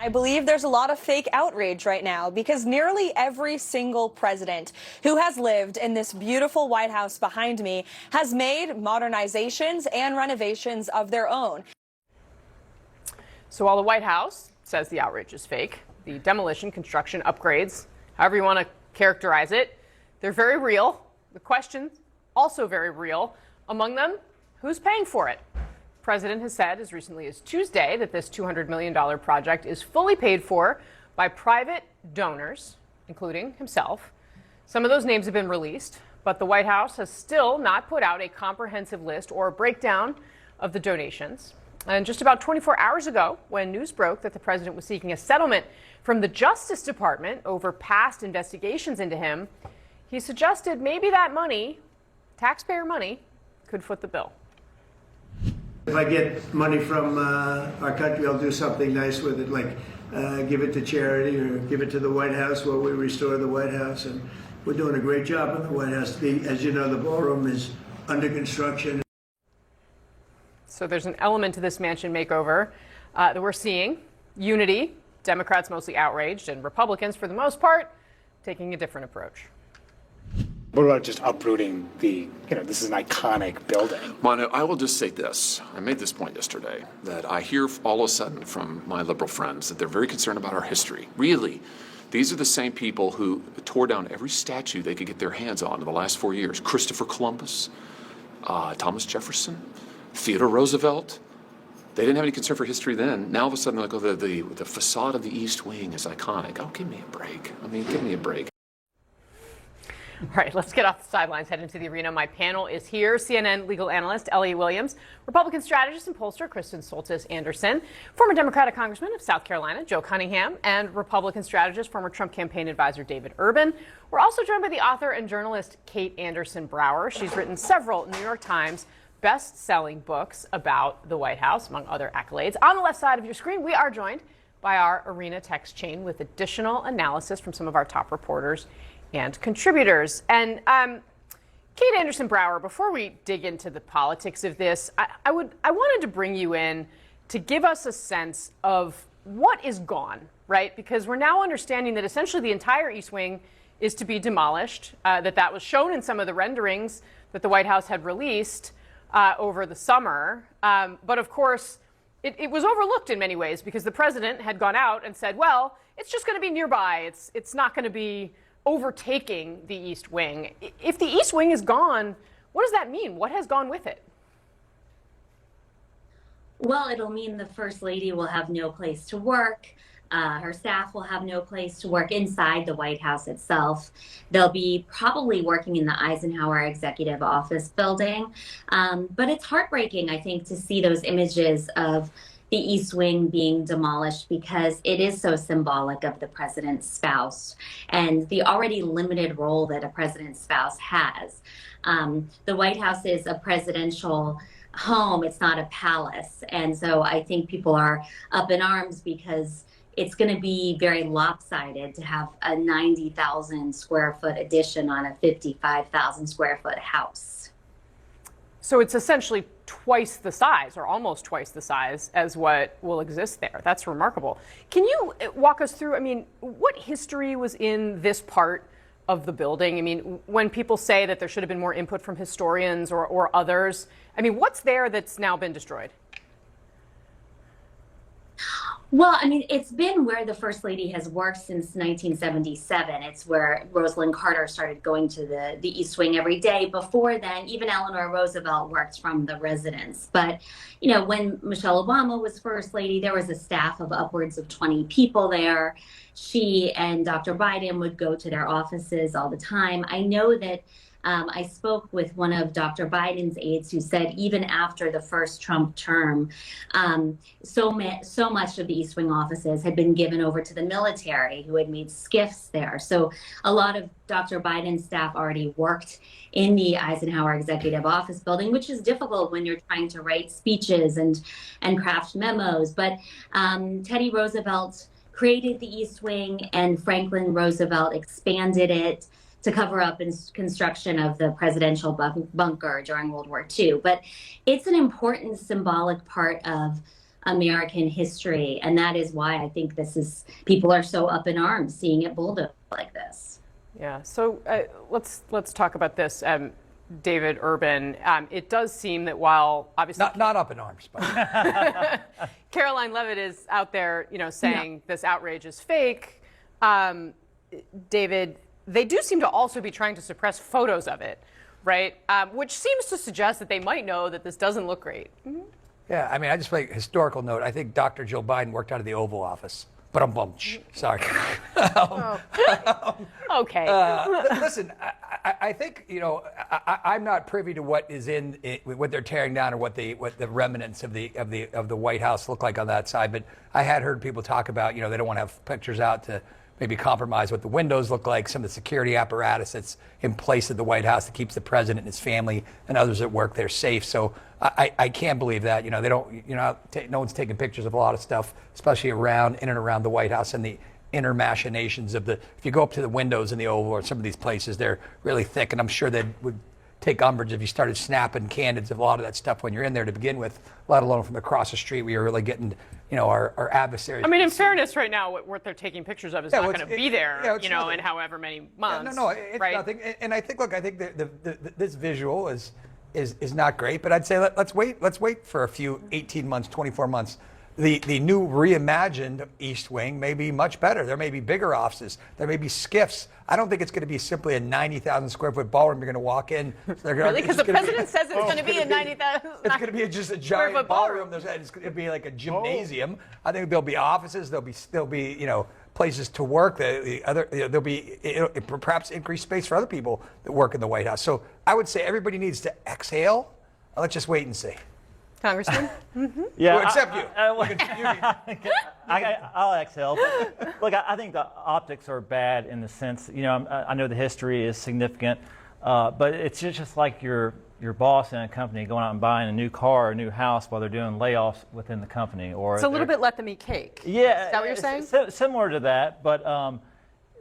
I believe there's a lot of fake outrage right now because nearly every single president who has lived in this beautiful White House behind me has made modernizations and renovations of their own. So while the White House says the outrage is fake, the demolition, construction, upgrades, however you want to characterize it, they're very real. The question's also very real. Among them, who's paying for it? The president has said as recently as Tuesday that this $200 million project is fully paid for by private donors, including himself. Some of those names have been released, but the White House has still not put out a comprehensive list or a breakdown of the donations. And just about 24 hours ago, when news broke that the president was seeking a settlement from the Justice Department over past investigations into him, he suggested maybe that money, taxpayer money, could foot the bill. If I get money from our country, I'll do something nice with it, like give it to charity or give it to the White House where we restore the White House. And we're doing a great job in the White House. As you know, the ballroom is under construction. So there's an element to this mansion makeover that we're seeing. Unity, Democrats mostly outraged, and Republicans, for the most part, taking a different approach. What about just uprooting this is an iconic building? Manu, I will just say this. I made this point yesterday, that I hear all of a sudden from my liberal friends that they're very concerned about our history. Really, these are the same people who tore down every statue they could get their hands on in the last 4 years. Christopher Columbus, Thomas Jefferson, Theodore Roosevelt. They didn't have any concern for history then. Now all of a sudden they're like, oh, the facade of the East Wing is iconic. Oh, give me a break. I mean, give me a break. All right, let's get off the sidelines, head into the arena. My panel is here. CNN legal analyst Elliot Williams, Republican strategist and pollster Kristen Soltis Anderson, former Democratic Congressman of South Carolina Joe Cunningham, and Republican strategist, former Trump campaign advisor David Urban. We're also joined by the author and journalist Kate Anderson Brower. She's written several New York Times best-selling books about the White House, among other accolades. On the left side of your screen, we are joined by our arena text chain with additional analysis from some of our top reporters and contributors. And Kate Anderson Brower, before we dig into the politics of this, I wanted to bring you in to give us a sense of what is gone, right? Because we're now understanding that essentially the entire East Wing is to be demolished, that was shown in some of the renderings that the White House had released over the summer. But of course, it was overlooked in many ways because the president had gone out and said, well, it's just going to be nearby. It's not going to be overtaking the East Wing. If the East Wing is gone, what does that mean? What has gone with it? Well, it'll mean the First Lady will have no place to work. Her staff will have no place to work inside the White House itself. They'll be probably working in the Eisenhower Executive Office building. But it's heartbreaking, I think, to see those images of the East Wing being demolished because it is so symbolic of the president's spouse and the already limited role that a president's spouse has. The White House is a presidential home. It's not a palace. And so I think people are up in arms because it's going to be very lopsided to have a 90,000 square foot addition on a 55,000 square foot house. So it's essentially twice the size, or almost twice the size, as what will exist there. That's remarkable. Can you walk us through, what history was in this part of the building? When people say that there should have been more input from historians or others, what's there that's now been destroyed? Well, it's been where the First Lady has worked since 1977. It's where Rosalind Carter started going to the East Wing every day. Before then, even Eleanor Roosevelt worked from the residence. But, when Michelle Obama was First Lady, there was a staff of upwards of 20 people there. She and Dr. Biden would go to their offices all the time. I know that I spoke with one of Dr. Biden's aides who said even after the first Trump term, so much of the East Wing offices had been given over to the military who had made SCIFs there. So a lot of Dr. Biden's staff already worked in the Eisenhower Executive Office building, which is difficult when you're trying to write speeches and craft memos. But Teddy Roosevelt created the East Wing and Franklin Roosevelt expanded it to cover up in construction of the presidential bunker during World War II. But it's an important symbolic part of American history. And that is why I think people are so up in arms seeing it bulldozed like this. Yeah. So let's talk about this. David Urban, it does seem that while obviously not up in arms, but Caroline Leavitt is out there, saying this outrage is fake. David, they do seem to also be trying to suppress photos of it, right? Which seems to suggest that they might know that this doesn't look great. Mm-hmm. Yeah, I mean, I just make a historical note. I think Dr. Joe Biden worked out of the Oval Office. But sorry. Okay. Listen, I think I'm not privy to what is what they're tearing down or what the remnants of the White House look like on that side. But I had heard people talk about they don't want to have pictures out to maybe compromise what the windows look like, some of the security apparatus that's in place at the White House that keeps the president and his family and others at work there safe. So I can't believe that. They don't. No one's taking pictures of a lot of stuff, especially in and around the White House and the inner machinations of the. If you go up to the windows in the Oval or some of these places, they're really thick, and I'm sure they would take umbrage if you started snapping candids of a lot of that stuff when you're in there to begin with, let alone from across the street where you're really getting, our adversaries. I mean, in fairness, right now, what they're taking pictures of is not going to be there, in however many months. No, it's right? nothing. And I think, this visual is not great, but I'd say let's wait for a few 18 months, 24 months. The new reimagined East Wing may be much better. There may be bigger offices. There may be skiffs. I don't think it's going to be simply a 90,000 square foot ballroom you're going to walk in. Really? Because the president says it's going to be a 90,000. It's going to be just a giant ballroom. It's going to be like a gymnasium. I think there'll be offices. There'll be places to work. There'll be perhaps increased space for other people that work in the White House. So I would say everybody needs to exhale. Let's just wait and see. Congressman? Mm-hmm. Yeah, well, except you. I'll exhale. Look, I think the optics are bad in the sense, I know the history is significant, but it's just like your boss in a company going out and buying a new car or a new house while they're doing layoffs within the company. Or it's a little bit let them eat cake. Yeah. Is that what you're saying? Similar to that, but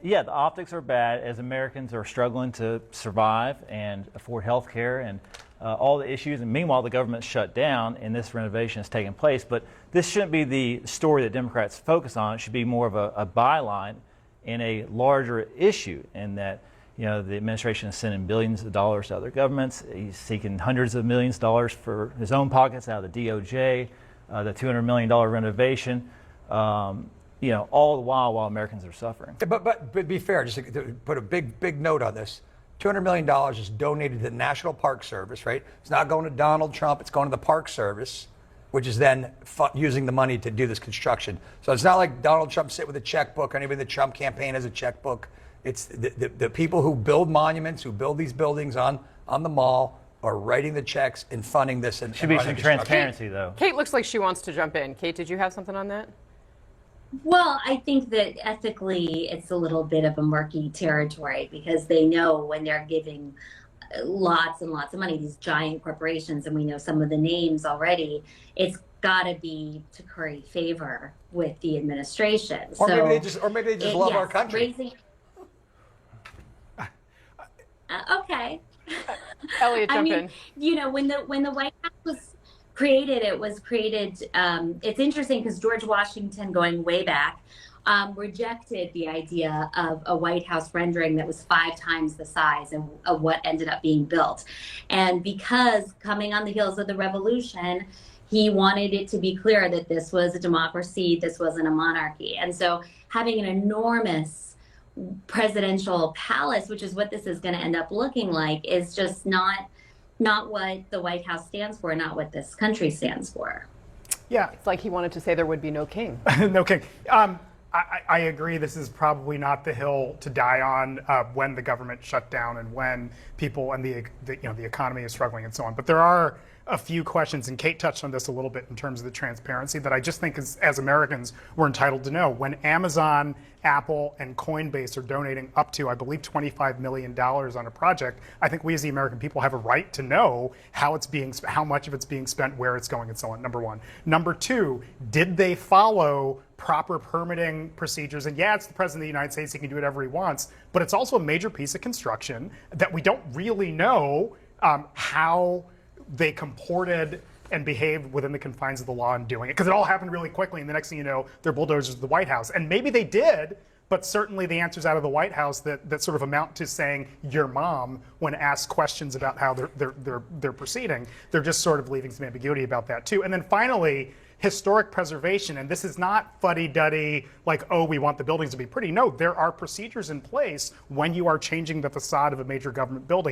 yeah, the optics are bad as Americans are struggling to survive and afford health care and all the issues, and meanwhile the government's shut down and this renovation is taking place. But this shouldn't be the story that Democrats focus on. It should be more of a byline in a larger issue, in that the administration is sending billions of dollars to other governments. He's seeking hundreds of millions of dollars for his own pockets out of the DOJ, the $200 million renovation, all the while Americans are suffering. But be fair, just to put a big note on this. $200 million is donated to the National Park Service, right? It's not going to Donald Trump. It's going to the Park Service, which is then using the money to do this construction. So it's not like Donald Trump sit with a checkbook or anybody in the Trump campaign has a checkbook. It's the people who build monuments, who build these buildings on the mall, are writing the checks and funding this. And should be some transparency, though. Kate looks like she wants to jump in. Kate, did you have something on that? Well, I think that ethically it's a little bit of a murky territory, because they know when they're giving lots and lots of money, these giant corporations, and we know some of the names already, it's got to be to curry favor with the administration. Or maybe they just love our country. Okay. Elliot, jump in. When the White House was created, it's interesting because George Washington, going way back, rejected the idea of a White House rendering that was 5 times the size of what ended up being built. And because coming on the heels of the revolution, he wanted it to be clear that this was a democracy, this wasn't a monarchy. And so having an enormous presidential palace, which is what this is going to end up looking like, is just not what the White House stands for, not what this country stands for. Yeah. It's like he wanted to say there would be no king. No king. I agree. This is probably not the hill to die on when the government shut down and when people and the economy is struggling and so on. But there are a few questions, and Kate touched on this a little bit in terms of the transparency, that I just think as Americans we're entitled to know. When Amazon, Apple, and Coinbase are donating up to, I believe, $25 million on a project, I think we as the American people have a right to know how much of it's being spent, where it's going, and so on, number one. Number two, did they follow proper permitting procedures? And yeah, it's the President of the United States, he can do whatever he wants, but it's also a major piece of construction that we don't really know how they comported and behaved within the confines of the law in doing it, because it all happened really quickly, and the next thing you know, they're bulldozers to the White House. And maybe they did, but certainly the answers out of the White House that sort of amount to saying your mom when asked questions about how they're proceeding, they're just sort of leaving some ambiguity about that too. And then finally, historic preservation, and this is not fuddy-duddy, like, oh, we want the buildings to be pretty. No, there are procedures in place when you are changing the facade of a major government building.